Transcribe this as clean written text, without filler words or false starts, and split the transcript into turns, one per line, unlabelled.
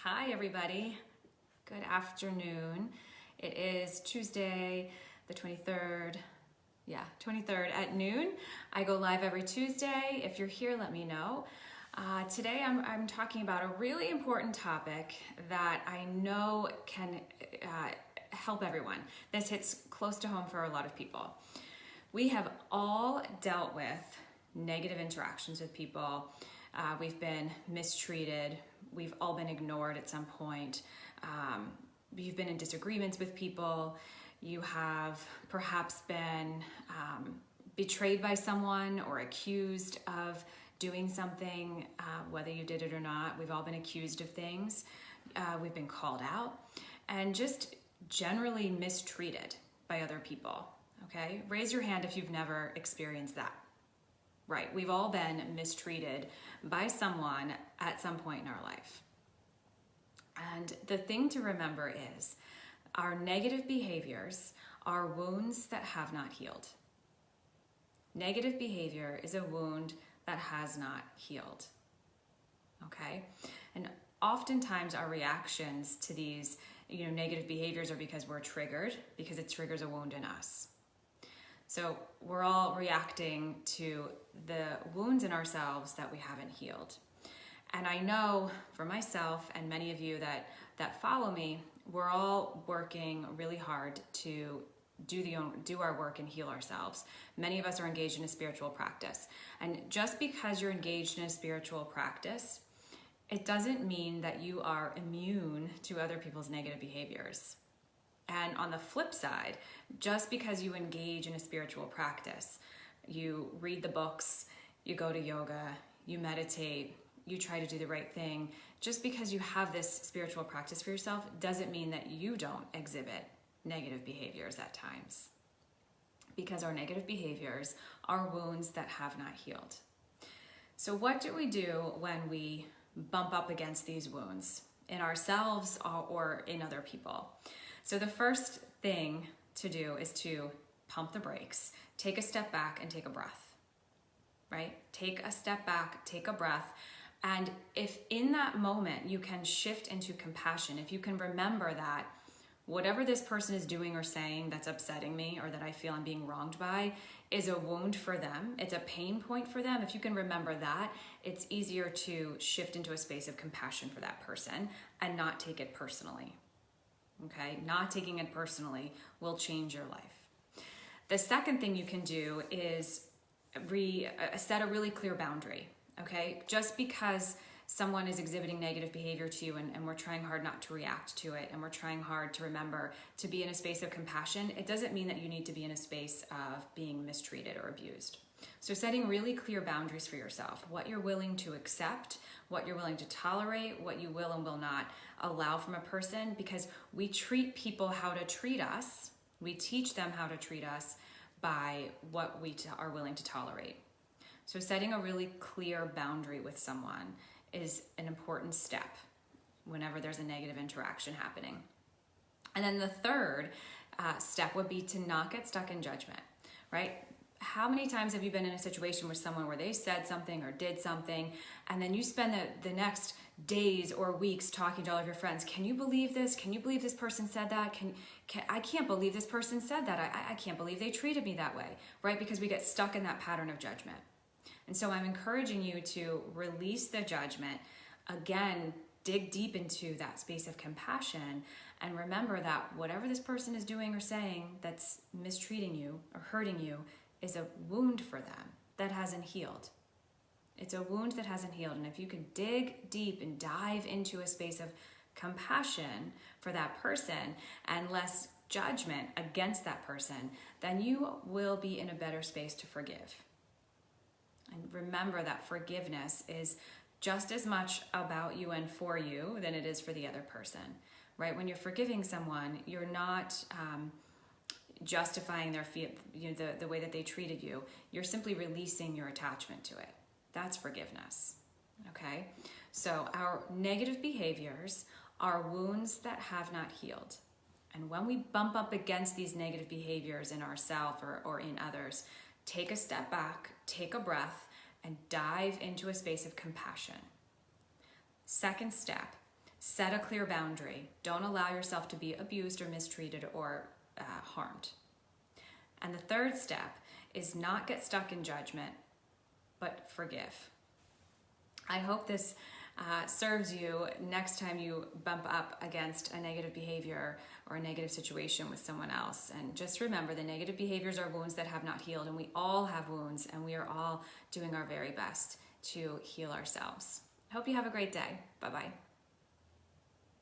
Hi everybody, good afternoon. It is Tuesday the 23rd, 23rd at noon. I go live every Tuesday. If you're here, let me know. Today I'm talking about a really important topic that I know can help everyone. This hits close to home for a lot of people. We have all dealt with negative interactions with people. We've been mistreated. We've all been ignored at some point. You've been in disagreements with people. You have perhaps been betrayed by someone or accused of doing something, whether you did it or not. We've all been accused of things. We've been called out and just generally mistreated by other people. Okay, raise your hand if you've never experienced that. Right, we've all been mistreated by someone at some point in our life. And the thing to remember is our negative behaviors are wounds that have not healed. Negative behavior is a wound that has not healed. Okay? And oftentimes our reactions to these, negative behaviors are because we're triggered, because it triggers a wound in us. So we're all reacting to the wounds in ourselves that we haven't healed. And I know for myself and many of you that follow me, we're all working really hard to do our work and heal ourselves. Many of us are engaged in a spiritual practice. And just because you're engaged in a spiritual practice, it doesn't mean that you are immune to other people's negative behaviors. And on the flip side, just because you engage in a spiritual practice, you read the books, you go to yoga, you meditate, you try to do the right thing, just because you have this spiritual practice for yourself doesn't mean that you don't exhibit negative behaviors at times. Because our negative behaviors are wounds that have not healed. So what do we do when we bump up against these wounds in ourselves or in other people? So the first thing to do is to pump the brakes, take a step back and take a breath, right? Take a step back, take a breath. And if in that moment you can shift into compassion, if you can remember that whatever this person is doing or saying that's upsetting me or that I feel I'm being wronged by is a wound for them, it's a pain point for them. If you can remember that, it's easier to shift into a space of compassion for that person and not take it personally. Okay, not taking it personally will change your life. The second thing you can do is set a really clear boundary. Okay, just because someone is exhibiting negative behavior to you and we're trying hard not to react to it and we're trying hard to remember to be in a space of compassion, it doesn't mean that you need to be in a space of being mistreated or abused. So setting really clear boundaries for yourself, what you're willing to accept, what you're willing to tolerate, what you will and will not allow from a person, because we treat people how to treat us. We teach them how to treat us by what we are willing to tolerate. So setting a really clear boundary with someone is an important step whenever there's a negative interaction happening. And then the third step would be to not get stuck in judgment, right? How many times have you been in a situation with someone where they said something or did something, and then you spend the next days or weeks talking to all of your friends? Can you believe this? Can you believe this person said that? I can't believe this person said that. I can't believe they treated me that way, right? Because we get stuck in that pattern of judgment. And so I'm encouraging you to release the judgment. Again, dig deep into that space of compassion and remember that whatever this person is doing or saying that's mistreating you or hurting you is a wound for them that hasn't healed. It's a wound that hasn't healed. And if you can dig deep and dive into a space of compassion for that person and less judgment against that person, then you will be in a better space to forgive. And remember that forgiveness is just as much about you and for you than it is for the other person, right? When you're forgiving someone, you're not justifying the way that they treated you. You're simply releasing your attachment to it. That's forgiveness, okay? So our negative behaviors are wounds that have not healed. And when we bump up against these negative behaviors in ourselves or in others, take a step back, take a breath, and dive into a space of compassion. Second step, Set a clear boundary. Don't allow yourself to be abused or mistreated or harmed. And the third step is not get stuck in judgment, but forgive. I hope this serves you next time you bump up against a negative behavior or a negative situation with someone else. And just remember, the negative behaviors are wounds that have not healed, and we all have wounds, and we are all doing our very best to heal ourselves. I hope you have a great day. Bye-bye.